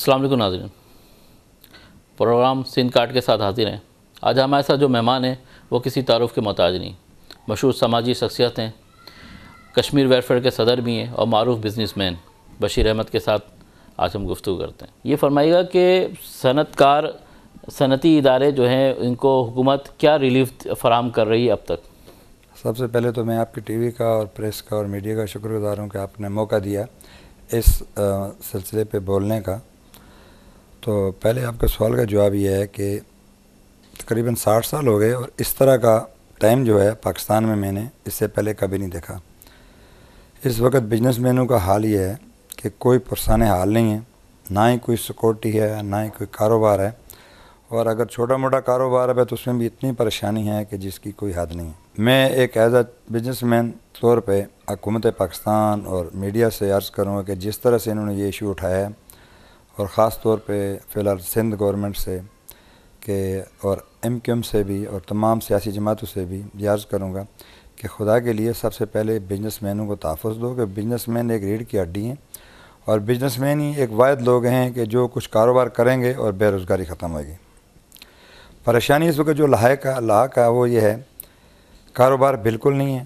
السلام علیکم ناظرین، پروگرام سندھ کارڈ کے ساتھ حاضر ہیں۔ آج ہمارے ساتھ جو مہمان ہیں وہ کسی تعارف کے محتاج نہیں، مشہور سماجی شخصیت ہیں، کشمیر ویلفیئر کے صدر بھی ہیں اور معروف بزنس مین بشیر احمد کے ساتھ آج ہم گفتگو کرتے ہیں۔ یہ فرمائیے گا کہ صنعتی ادارے جو ہیں ان کو حکومت کیا ریلیف فراہم کر رہی ہے اب تک؟ سب سے پہلے تو میں آپ کی ٹی وی کا اور پریس کا اور میڈیا کا شکر گزار ہوں کہ آپ نے موقع دیا اس سلسلے پہ بولنے کا۔ تو پہلے آپ کے سوال کا جواب یہ ہے کہ تقریباً 60 سال ہو گئے اور اس طرح کا ٹائم جو ہے پاکستان میں نے اس سے پہلے کبھی نہیں دیکھا۔ اس وقت بزنس مینوں کا حال یہ ہے کہ کوئی پرسان حال نہیں ہے، نہ ہی کوئی سیکورٹی ہے، نہ ہی کوئی کاروبار ہے، اور اگر چھوٹا موٹا کاروبار ہے تو اس میں بھی اتنی پریشانی ہے کہ جس کی کوئی حد نہیں ہے۔ میں ایک ایز اے بزنس مین طور پہ حکومت پاکستان اور میڈیا سے عرض کروں گا کہ جس طرح سے انہوں نے یہ ایشو اٹھایا ہے، اور خاص طور پہ فی الحال سندھ گورنمنٹ سے اور MQM سے بھی اور تمام سیاسی جماعتوں سے بھی یہ عرض کروں گا کہ خدا کے لیے سب سے پہلے بزنس مینوں کو تحفظ دو، کہ بزنس مین ایک ریڑھ کی ہڈی ہیں اور بزنس مین ہی ایک واحد لوگ ہیں کہ جو کچھ کاروبار کریں گے اور بے روزگاری ختم ہوئے گی۔ پریشانی اس وقت جو لاحق ہے وہ یہ ہے، کاروبار بالکل نہیں ہے۔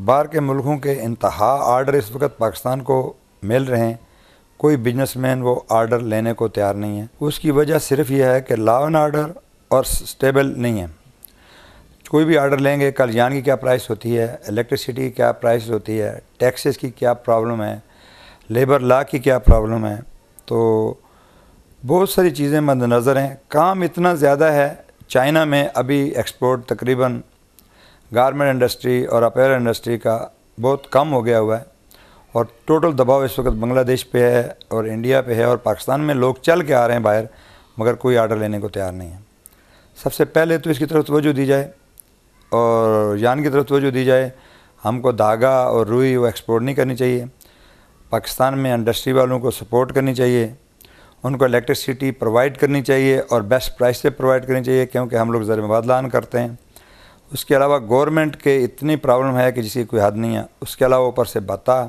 باہر کے ملکوں کے انتہا آرڈر اس وقت پاکستان کو مل رہے ہیں، کوئی بزنس مین وہ آرڈر لینے کو تیار نہیں ہے۔ اس کی وجہ صرف یہ ہے کہ لا اینڈ آرڈر اور سٹیبل نہیں ہے۔ کوئی بھی آرڈر لیں گے، کل جان کی کیا پرائس ہوتی ہے، الیکٹریسٹی کی کیا پرائس ہوتی ہے، ٹیکسز کی کیا پرابلم ہے، لیبر لا کی کیا پرابلم ہے، تو بہت ساری چیزیں مد نظر ہیں۔ کام اتنا زیادہ ہے، چائنا میں ابھی ایکسپورٹ تقریباً گارمنٹ انڈسٹری اور اپیرل انڈسٹری کا بہت کم ہو گیا ہوا ہے، اور ٹوٹل دباؤ اس وقت بنگلہ دیش پہ ہے اور انڈیا پہ ہے، اور پاکستان میں لوگ چل کے آ رہے ہیں باہر، مگر کوئی آرڈر لینے کو تیار نہیں ہے۔ سب سے پہلے تو اس کی طرف توجہ دی جائے اور یان کی طرف توجہ دی جائے۔ ہم کو دھاگا اور روئی وہ ایکسپورٹ نہیں کرنی چاہیے، پاکستان میں انڈسٹری والوں کو سپورٹ کرنی چاہیے، ان کو الیکٹریسٹی پرووائڈ کرنی چاہیے اور بیسٹ پرائس سے پرووائڈ کرنی چاہیے، کیونکہ ہم لوگ زر مبادلہ کرتے ہیں۔ اس کے علاوہ گورنمنٹ کے اتنی پرابلم ہے کہ جس کی کوئی حد نہیں ہے۔ اس کے علاوہ اوپر سے بتا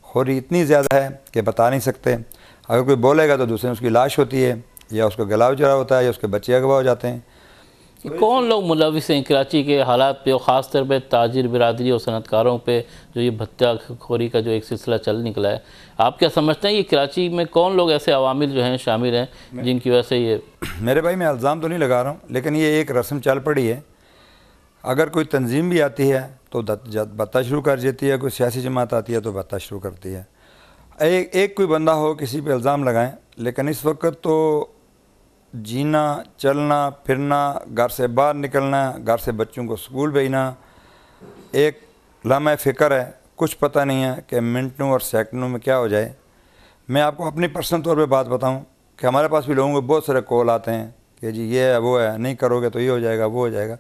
خوری اتنی زیادہ ہے کہ بتا نہیں سکتے۔ اگر کوئی بولے گا تو دوسرے اس کی لاش ہوتی ہے، یا اس کو گلا اجڑا ہوتا ہے، یا اس کے بچے اغوا ہو جاتے ہیں۔ کون لوگ ملوث ہیں کراچی کے حالات پہ، اور خاص طور پہ تاجر برادری اور صنعت کاروں پہ جو یہ بھتہ خوری کا جو ایک سلسلہ چل نکلا ہے؟ آپ کیا سمجھتے ہیں یہ کراچی میں کون لوگ ایسے عوامل جو ہیں شامل ہیں جن کی وجہ سے یہ؟ میرے بھائی میں الزام تو نہیں لگا رہا ہوں، لیکن یہ ایک رسم چل پڑی ہے۔ اگر کوئی تنظیم بھی آتی ہے تو بتہ شروع کر دیتی ہے، کوئی سیاسی جماعت آتی ہے تو بتہ شروع کرتی ہے۔ ایک کوئی بندہ ہو کسی پہ الزام لگائیں، لیکن اس وقت تو جینا، چلنا، پھرنا، گھر سے باہر نکلنا، گھر سے بچوں کو اسکول بھیجنا ایک لمحہ فکر ہے، کچھ پتہ نہیں ہے کہ منٹوں اور سیکنڈوں میں کیا ہو جائے۔ میں آپ کو اپنی پرسنل طور پہ بات بتاؤں کہ ہمارے پاس بھی لوگوں کو بہت سارے کال آتے ہیں کہ جی یہ ہے وہ ہے، نہیں کرو گے تو یہ ہو جائے گا وہ ہو جائے گا۔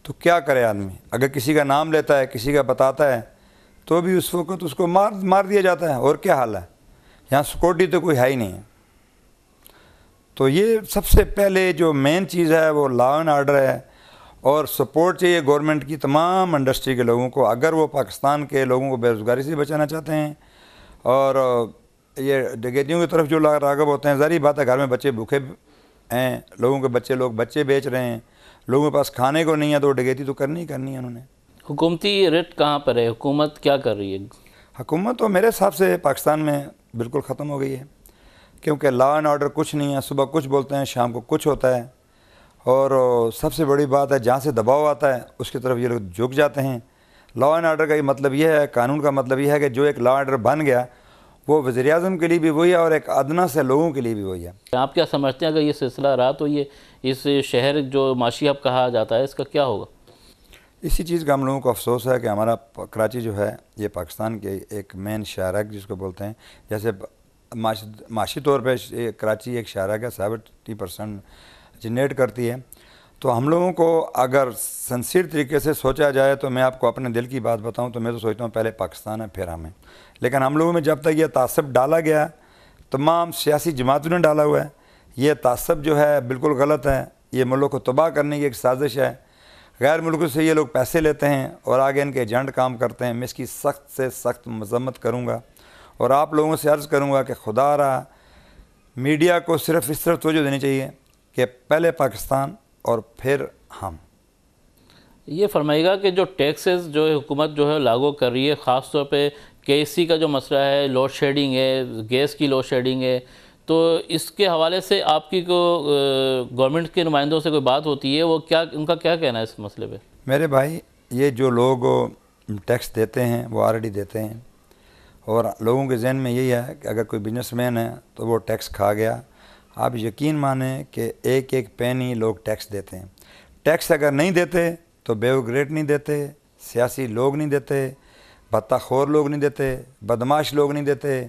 تو کیا کرے آدمی؟ اگر کسی کا نام لیتا ہے، کسی کا بتاتا ہے، تو بھی اس وقت اس کو مار دیا جاتا ہے۔ اور کیا حال ہے؟ یہاں سیکورٹی تو کوئی ہے ہی نہیں ہے۔ تو یہ سب سے پہلے جو مین چیز ہے وہ لا اینڈ آرڈر ہے، اور سپورٹ چاہیے گورنمنٹ کی تمام انڈسٹری کے لوگوں کو، اگر وہ پاکستان کے لوگوں کو بے روزگاری سے بچانا چاہتے ہیں اور یہ ڈکیتیوں کی طرف جو راغب ہوتے ہیں۔ ظاہری بات ہے، گھر میں بچے بھوکے ہیں، لوگوں کے لوگ بچے بیچ رہے ہیں، لوگوں کے پاس کھانے کو نہیں ہے، تو ڈکیتی تو کرنی ہے انہوں نے۔ حکومتی ریٹ کہاں پر ہے؟ حکومت کیا کر رہی ہے؟ حکومت تو میرے حساب سے پاکستان میں بالکل ختم ہو گئی ہے، کیونکہ لا اینڈ آرڈر کچھ نہیں ہے۔ صبح کچھ بولتے ہیں، شام کو کچھ ہوتا ہے، اور سب سے بڑی بات ہے جہاں سے دباؤ آتا ہے اس کی طرف یہ لوگ جھک جاتے ہیں۔ لا اینڈ آرڈر کا یہ مطلب یہ ہے، قانون کا مطلب یہ ہے کہ جو ایک لا آرڈر بن گیا وہ وزیر اعظم کے لیے بھی وہی ہے اور ایک ادنا سے لوگوں کے لیے بھی وہی ہے۔ آپ کیا سمجھتے ہیں اگر یہ سلسلہ رہا تو یہ اس شہر جو معاشی ہب کہا جاتا ہے اس کا کیا ہوگا؟ اسی چیز کا ہم لوگوں کو افسوس ہے کہ ہمارا کراچی جو ہے یہ پاکستان کے ایک مین شہر جس کو بولتے ہیں، جیسے معاشی طور پہ کراچی ایک شہر ہے 70% جنریٹ کرتی ہے۔ تو ہم لوگوں کو اگر سنسیئر طریقے سے سوچا جائے تو میں آپ کو اپنے دل کی بات بتاؤں تو میں تو سوچتا ہوں پہلے پاکستان ہے پھر ہمیں۔ لیکن ہم لوگوں میں جب تک یہ تعصب ڈالا گیا، تمام سیاسی جماعتوں نے ڈالا ہوا ہے، یہ تعصب جو ہے بالکل غلط ہے، یہ ملک کو تباہ کرنے کی ایک سازش ہے۔ غیر ملکوں سے یہ لوگ پیسے لیتے ہیں اور آگے ان کے ایجنٹ کام کرتے ہیں۔ میں اس کی سخت سے سخت مذمت کروں گا، اور آپ لوگوں سے عرض کروں گا کہ خدا را میڈیا کو صرف اس طرف توجہ دینی چاہیے کہ پہلے پاکستان اور پھر ہم. یہ فرمائے گا کہ جو ٹیکسز جو حکومت جو ہے لاگو کر رہی ہے، خاص طور پہ KSC کا جو مسئلہ ہے، لوڈ شیڈنگ ہے، گیس کی لوڈ شیڈنگ ہے، تو اس کے حوالے سے آپ کی کو گورنمنٹ کے نمائندوں سے کوئی بات ہوتی ہے، وہ کیا ان کا کیا کہنا ہے اس مسئلے پہ؟ میرے بھائی، یہ جو لوگ ٹیکس دیتے ہیں وہ آلریڈی دیتے ہیں، اور لوگوں کے ذہن میں یہی ہے کہ اگر کوئی بزنس مین ہے تو وہ ٹیکس کھا گیا. آپ یقین مانیں کہ ایک ایک پینی لوگ ٹیکس دیتے ہیں. ٹیکس اگر نہیں دیتے تو بیوروکریٹ نہیں دیتے، سیاسی لوگ نہیں دیتے، بھتہ خور لوگ نہیں دیتے، بدماش لوگ نہیں دیتے،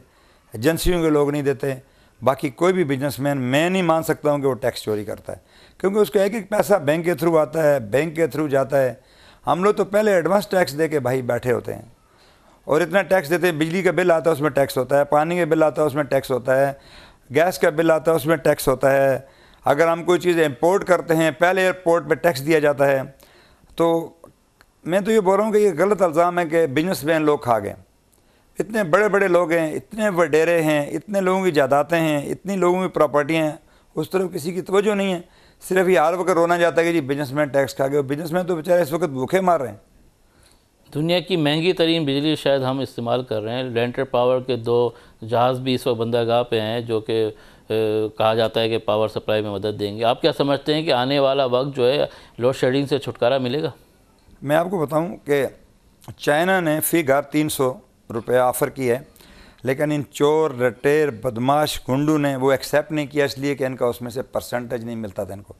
ایجنسیوں کے لوگ نہیں دیتے. باقی کوئی بھی بزنس مین میں نہیں مان سکتا ہوں کہ وہ ٹیکس چوری کرتا ہے، کیونکہ اس کا ایک ایک پیسہ بینک کے تھرو آتا ہے، بینک کے تھرو جاتا ہے. ہم لوگ تو پہلے ایڈوانس ٹیکس دے کے بھائی بیٹھے ہوتے ہیں، اور اتنا ٹیکس دیتے ہیں. بجلی کا بل آتا ہے اس میں ٹیکس ہوتا ہے، پانی کا بل آتا ہے اس میں ٹیکس ہوتا ہے، گیس کا بل آتا ہے اس میں ٹیکس ہوتا ہے. اگر ہم کوئی چیز امپورٹ کرتے ہیں پہلے ایئرپورٹ پہ ٹیکس دیا جاتا ہے. تو میں تو یہ بول رہا ہوں کہ یہ غلط الزام ہے کہ بزنس مین لوگ کھا گئے. اتنے بڑے بڑے لوگ ہیں، اتنے وڈیرے ہیں، اتنے لوگوں کی جائیدادیں ہیں، اتنی لوگوں کی پراپرٹیاں ہیں، اس طرف کسی کی توجہ نہیں ہے. صرف یہ ہر وقت رونا جاتا ہے کہ جی بزنس مین ٹیکس کھا گئے. بزنس مین تو بیچارے اس وقت بھوکے مار رہے ہیں. دنیا کی مہنگی ترین بجلی شاید ہم استعمال کر رہے ہیں. لینٹر پاور کے 2 جہاز بھی اس وقت بندرگاہ پہ ہیں جو کہ کہا جاتا ہے کہ پاور سپلائی میں مدد دیں گے. آپ کیا سمجھتے ہیں کہ آنے والا وقت جو ہے لوڈ شیڈنگ سے چھٹکارا ملے گا؟ میں آپ کو بتاؤں کہ چائنا نے فی گھر 300 روپیہ آفر کی ہے، لیکن ان چور رٹیر بدماش گنڈو نے وہ ایکسیپٹ نہیں کیا، اس لیے کہ ان کا اس میں سے پرسنٹیج نہیں ملتا تھا ان کو.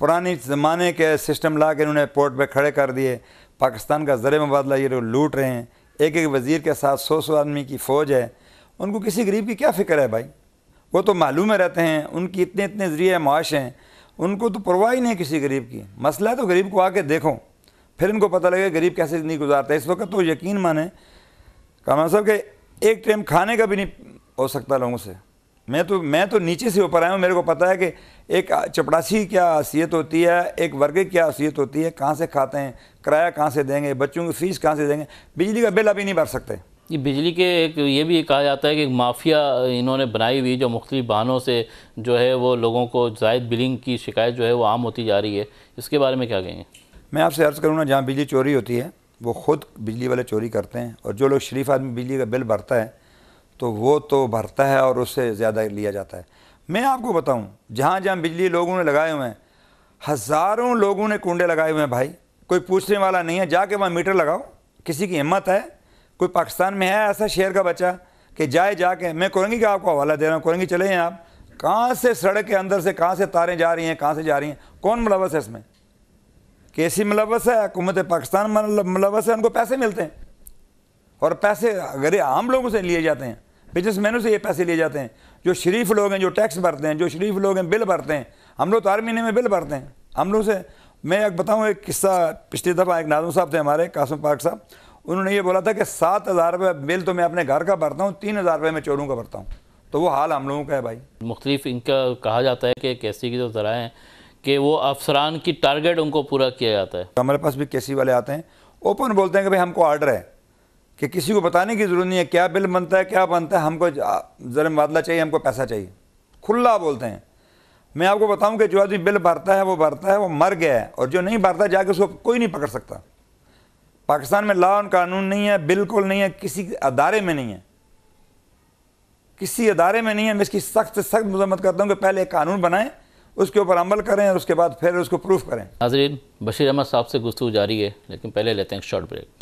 پرانی زمانے کے سسٹم لا کے انہوں نے پورٹ پہ کھڑے کر دیے. پاکستان کا زر مبادلہ یہ لوگ لوٹ رہے ہیں. ایک ایک وزیر کے ساتھ 100 آدمی کی فوج ہے. ان کو کسی غریب کی کیا فکر ہے بھائی؟ وہ تو معلوم میں رہتے ہیں، ان کی اتنے ذریعے معاش ہیں، ان کو تو پرواہ ہی نہیں ہے کسی غریب کی. مسئلہ ہے تو غریب کو آ کے دیکھو، پھر ان کو پتہ لگے غریب کیسے زندگی گزارتا ہے. اس وقت تو یقین مانیں کامران صاحب کہ ایک ٹائم کھانے کا بھی نہیں ہو سکتا لوگوں سے. میں تو نیچے سے اوپر آیا ہوں. میرے کو پتہ ہے کہ ایک چپڑاسی کیا حیثیت ہوتی ہے، ایک ورگے کیا حیثیت ہوتی ہے، کہاں سے کھاتے ہیں، کرایہ کہاں سے دیں گے، بچوں کی فیس کہاں سے دیں گے، بجلی کا بل ابھی نہیں بھر سکتے. یہ بجلی کے ایک یہ بھی کہا جاتا ہے کہ ایک مافیا انہوں نے بنائی ہوئی جو مختلف بہانوں سے جو ہے وہ لوگوں کو زائد بلنگ کی شکایت جو ہے وہ عام ہوتی جا رہی ہے. اس کے بارے میں کیا کہیں گے؟ میں آپ سے عرض کروں نا، جہاں بجلی چوری ہوتی ہے وہ خود بجلی والے چوری کرتے ہیں، اور جو لوگ شریف آدمی بجلی کا بل بھرتا ہے تو وہ تو بھرتا ہے اور اس سے زیادہ لیا جاتا ہے. میں آپ کو بتاؤں جہاں جہاں بجلی لوگوں نے لگائے ہوئے ہیں، ہزاروں لوگوں نے کنڈے لگائے ہوئے ہیں بھائی. کوئی پوچھنے والا نہیں ہے. جا کے وہاں میٹر لگاؤ. کسی کی ہمت ہے؟ کوئی پاکستان میں ہے ایسا شہر کا بچہ کہ جا کے میں کرنگی کا آپ کو حوالہ دے رہا ہوں، کرنگی چلے ہیں آپ، کہاں سے سڑک کے اندر سے کہاں سے تاریں جا رہی ہیں، کہاں سے جا رہی ہیں، کون ملوث ہے اس میں؟ KSC ملوث ہے، حکومت پاکستان ملوث ہے. ان کو پیسے ملتے ہیں، اور پیسے اگر عام لوگوں سے لیے جاتے ہیں، بزنس مینوں سے یہ پیسے لیے جاتے ہیں. جو شریف لوگ ہیں، جو ٹیکس بھرتے ہیں، جو شریف لوگ ہیں بل بھرتے ہیں. ہم لوگ تو ہر مہینے میں بل بھرتے ہیں. ہم لوگ سے میں ایک بتاؤں ایک قصہ. پچھلی دفعہ ایک ناظم صاحب تھے ہمارے، قاسم پاک صاحب، انہوں نے یہ بولا تھا کہ 7,000 روپے بل تو میں اپنے گھر کا بھرتا ہوں، 3,000 روپے میں چوروں کا بھرتا ہوں. تو وہ حال ہم لوگوں کا ہے بھائی. مختلف ان کا کہا جاتا ہے کہ KSC کی جو ذرائع ہیں کہ وہ افسران کی ٹارگٹ ان کو پورا کیا جاتا ہے. ہمارے پاس بھی KSC والے آتے ہیں، اوپن بولتے ہیں کہ بھائی ہم کو آرڈر ہے، کہ کسی کو بتانے کی ضرورت نہیں ہے کیا بل بنتا ہے، کیا بنتا ہے، ہم کو زر مبادلہ چاہیے، ہم کو پیسہ چاہیے. کھلا بولتے ہیں. میں آپ کو بتاؤں کہ جو آدمی بل بھرتا ہے وہ مر گیا ہے، اور جو نہیں بھرتا جا کے اس کو کوئی نہیں پکڑ سکتا. پاکستان میں لا اور قانون نہیں ہے، بالکل نہیں ہے، کسی ادارے میں نہیں ہے، کسی ادارے میں نہیں ہے. میں اس کی سخت مذمت کرتا ہوں کہ پہلے ایک قانون بنائیں، اس کے اوپر عمل کریں، اور اس کے بعد پھر اس کو پروف کریں. ناظرین، بشیر احمد صاحب سے گفتگو جاری ہے، لیکن پہلے لیتے ہیں ایک شارٹ بریک.